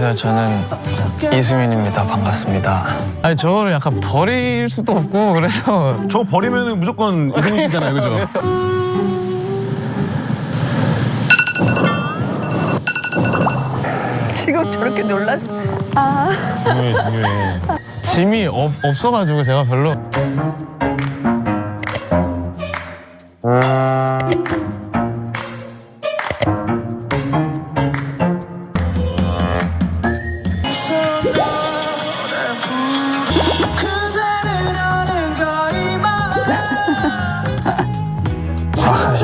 안녕하세요. 저는 이승윤입니다. 반갑습니다. 아니 저거를 약간 버릴 수도 없고 그래서 저거 버리면 무조건 이승윤 씨잖아요, 그죠? 그래서 지금 저렇게 놀랐어. 중요해. 짐이 없어가지고 제가 별로.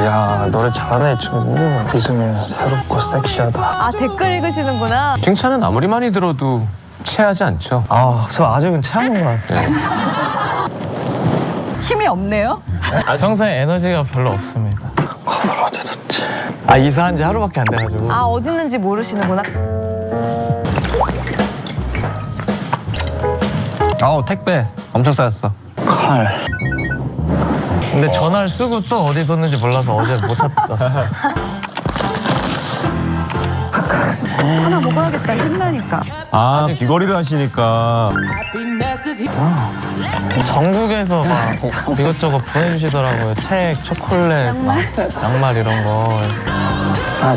야 노래 잘하네 친구. 이승윤 새롭고 섹시하다. 아, 댓글 읽으시는구나. 칭찬은 아무리 많이 들어도 체하지 않죠. 저 아직은 체하는 것 같아요. 힘이 없네요. 평소에 에너지가 별로 없습니다. 컵을 어디 뒀지? 이사한 지 하루밖에 안 돼가지고. 아, 어디 있는지 모르시는구나. 택배 엄청 쌓였어. 칼. 근데 전화를 쓰고 또 어디 뒀는지 몰라서 어제 못 찾았어요. 하나 먹어야겠다. 힘나니까. 아, 귀걸이를 하시니까. 전국에서 막 이것저것 보내주시더라고요. 책, 초콜릿, 양말 이런 거.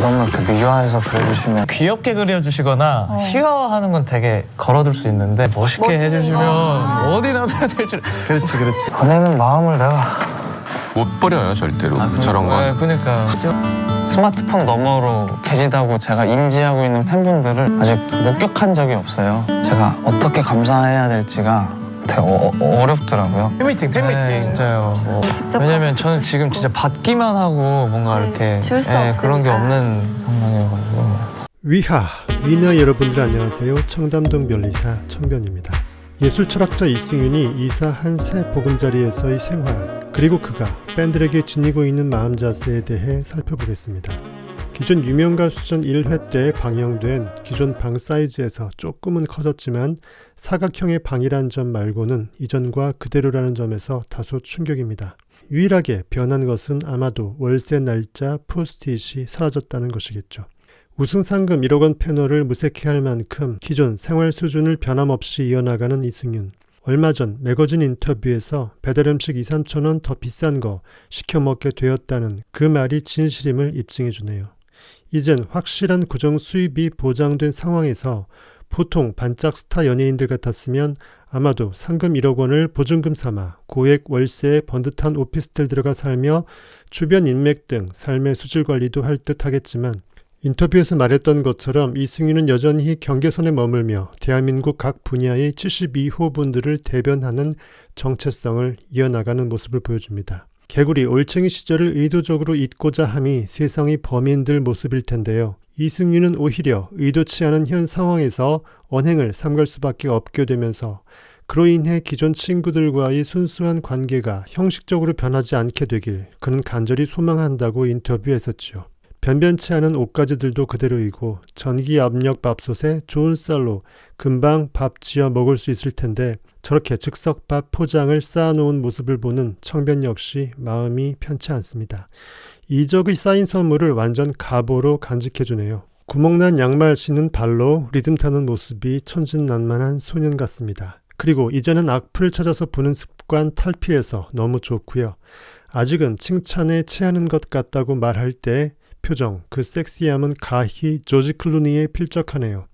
너무 이렇게 미화해서 그려주시면 귀엽게 그려주시거나 희화화하는 건 되게 걸어둘 수 있는데 멋있게 해주시면 어디다 써야 될지. 그렇지. 보내는 마음을 내가 못 버려요 절대로 저런 건. 네, 그러니까 스마트폰 너머로 계시다고 제가 인지하고 있는 팬분들을 아직 목격한 적이 없어요. 제가 어떻게 감사해야 될지가 되게 어렵더라고요. 팬미팅. 네, 진짜요. 직접 왜냐면 저는 지금 진짜 받기만 하고 뭔가 이렇게 줄수 없으니까. 그런 게 없는 상황이어가지고. 위너 여러분들 안녕하세요. 청담동 변리사 청변입니다. 예술철학자 이승윤이 이사한 새 보금자리에서의 생활, 그리고 그가 팬들에게 지니고 있는 마음 자세에 대해 살펴보겠습니다. 기존 유명가수전 1회 때 방영된 기존 방 사이즈에서 조금은 커졌지만 사각형의 방이란 점 말고는 이전과 그대로라는 점에서 다소 충격입니다. 유일하게 변한 것은 아마도 월세 날짜 포스트잇이 사라졌다는 것이겠죠. 우승상금 1억 원 패널을 무색해할 만큼 기존 생활 수준을 변함없이 이어나가는 이승윤. 얼마 전 매거진 인터뷰에서 배달음식 2-3천 원 더 비싼 거 시켜 먹게 되었다는 그 말이 진실임을 입증해주네요. 이젠 확실한 고정 수입이 보장된 상황에서 보통 반짝 스타 연예인들 같았으면 아마도 상금 1억 원을 보증금 삼아 고액 월세에 번듯한 오피스텔 들어가 살며 주변 인맥 등 삶의 수질 관리도 할 듯 하겠지만 인터뷰에서 말했던 것처럼 이승윤은 여전히 경계선에 머물며 대한민국 각 분야의 72호 분들을 대변하는 정체성을 이어나가는 모습을 보여줍니다. 개구리 올챙이 시절을 의도적으로 잊고자 함이 세상의 범인들 모습일 텐데요. 이승윤은 오히려 의도치 않은 현 상황에서 언행을 삼갈 수밖에 없게 되면서 그로 인해 기존 친구들과의 순수한 관계가 형식적으로 변하지 않게 되길 그는 간절히 소망한다고 인터뷰했었죠. 변변치 않은 옷가지들도 그대로이고 전기 압력 밥솥에 좋은 쌀로 금방 밥 지어 먹을 수 있을 텐데 저렇게 즉석밥 포장을 쌓아놓은 모습을 보는 청변 역시 마음이 편치 않습니다. 이적이 쌓인 선물을 완전 가보로 간직해주네요. 구멍난 양말 신은 발로 리듬 타는 모습이 천진난만한 소년 같습니다. 그리고 이제는 악플을 찾아서 보는 습관 탈피해서 너무 좋고요. 아직은 칭찬에 체하는 것 같다고 말할 때 표정, 그 섹시함은 가히 조지 클루니에 필적하네요.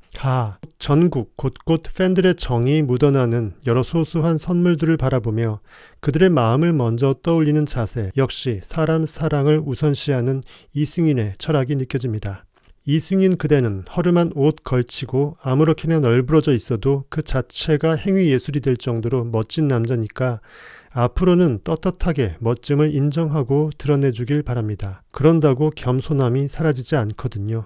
전국 곳곳 팬들의 정이 묻어나는 여러 소소한 선물들을 바라보며 그들의 마음을 먼저 떠올리는 자세 역시 사람 사랑을 우선시하는 이승윤의 철학이 느껴집니다. 이승윤 그대는 허름한 옷 걸치고 아무렇게나 널브러져 있어도 그 자체가 행위예술이 될 정도로 멋진 남자니까 앞으로는 떳떳하게 멋짐을 인정하고 드러내주길 바랍니다. 그런다고 겸손함이 사라지지 않거든요.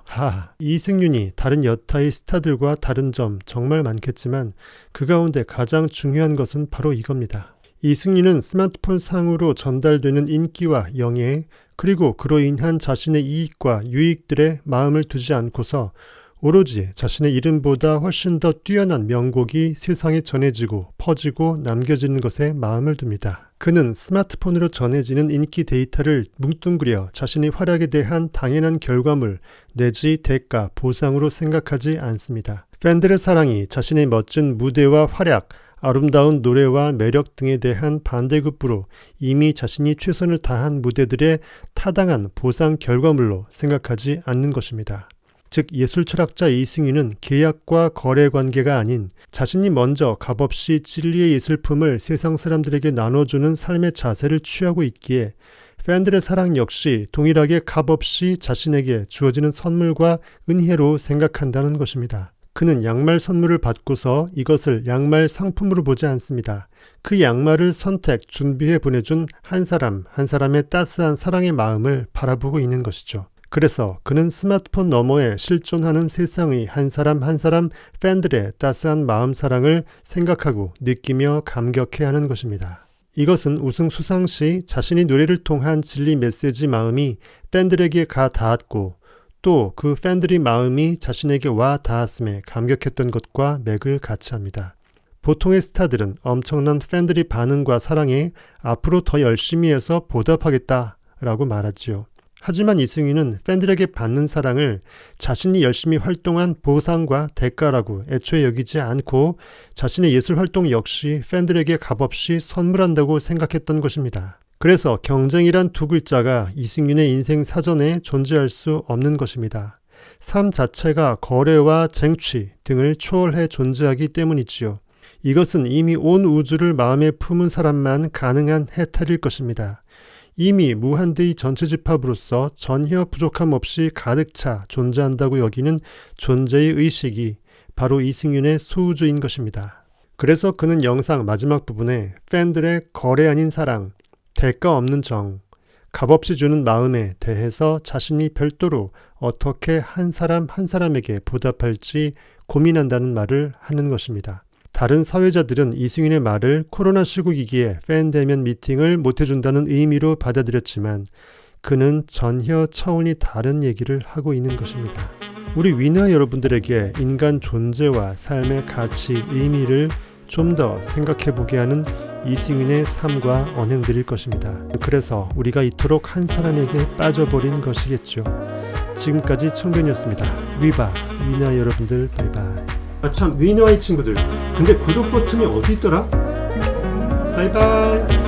이승윤이 다른 여타의 스타들과 다른 점 정말 많겠지만 그 가운데 가장 중요한 것은 바로 이겁니다. 이승윤은 스마트폰 상으로 전달되는 인기와 영예, 그리고 그로 인한 자신의 이익과 유익들에 마음을 두지 않고서 오로지 자신의 이름보다 훨씬 더 뛰어난 명곡이 세상에 전해지고 퍼지고 남겨지는 것에 마음을 둡니다. 그는 스마트폰으로 전해지는 인기 데이터를 뭉뚱그려 자신의 활약에 대한 당연한 결과물 내지 대가, 보상으로 생각하지 않습니다. 팬들의 사랑이 자신의 멋진 무대와 활약, 아름다운 노래와 매력 등에 대한 반대급부로 이미 자신이 최선을 다한 무대들의 타당한 보상 결과물로 생각하지 않는 것입니다. 즉 예술철학자 이승윤은 계약과 거래 관계가 아닌 자신이 먼저 값없이 진리의 예술품을 세상 사람들에게 나눠주는 삶의 자세를 취하고 있기에 팬들의 사랑 역시 동일하게 값없이 자신에게 주어지는 선물과 은혜로 생각한다는 것입니다. 그는 양말 선물을 받고서 이것을 양말 상품으로 보지 않습니다. 그 양말을 선택, 준비해 보내준 한 사람의 따스한 사랑의 마음을 바라보고 있는 것이죠. 그래서 그는 스마트폰 너머에 실존하는 세상의 한 사람 팬들의 따스한 마음 사랑을 생각하고 느끼며 감격해하는 것입니다. 이것은 우승 수상 시 자신이 노래를 통한 진리 메시지 마음이 팬들에게 가 닿았고 또 그 팬들의 마음이 자신에게 와 닿았음에 감격했던 것과 맥을 같이 합니다. 보통의 스타들은 엄청난 팬들의 반응과 사랑에 앞으로 더 열심히 해서 보답하겠다라고 말하지요. 하지만 이승윤은 팬들에게 받는 사랑을 자신이 열심히 활동한 보상과 대가라고 애초에 여기지 않고 자신의 예술 활동 역시 팬들에게 값없이 선물한다고 생각했던 것입니다. 그래서 경쟁이란 두 글자가 이승윤의 인생 사전에 존재할 수 없는 것입니다. 삶 자체가 거래와 쟁취 등을 초월해 존재하기 때문이지요. 이것은 이미 온 우주를 마음에 품은 사람만 가능한 해탈일 것입니다. 이미 무한대의 전체 집합으로서 전혀 부족함 없이 가득 차 존재한다고 여기는 존재의 의식이 바로 이승윤의 소우주인 것입니다. 그래서 그는 영상 마지막 부분에 팬들의 거래 아닌 사랑, 대가 없는 정, 값없이 주는 마음에 대해서 자신이 별도로 어떻게 한 사람에게 보답할지 고민한다는 말을 하는 것입니다. 다른 사회자들은 이승윤의 말을 코로나 시국이기에 팬 대면 미팅을 못해준다는 의미로 받아들였지만 그는 전혀 차원이 다른 얘기를 하고 있는 것입니다. 우리 위너 여러분들에게 인간 존재와 삶의 가치, 의미를 좀 더 생각해보게 하는 이승윤의 삶과 언행들일 것입니다. 그래서 우리가 이토록 한 사람에게 빠져버린 것이겠죠. 지금까지 청변이었습니다. 위너 여러분들 바이바이. 아참 위너와의 친구들, 근데 구독 버튼이 어디 있더라? 바이바이.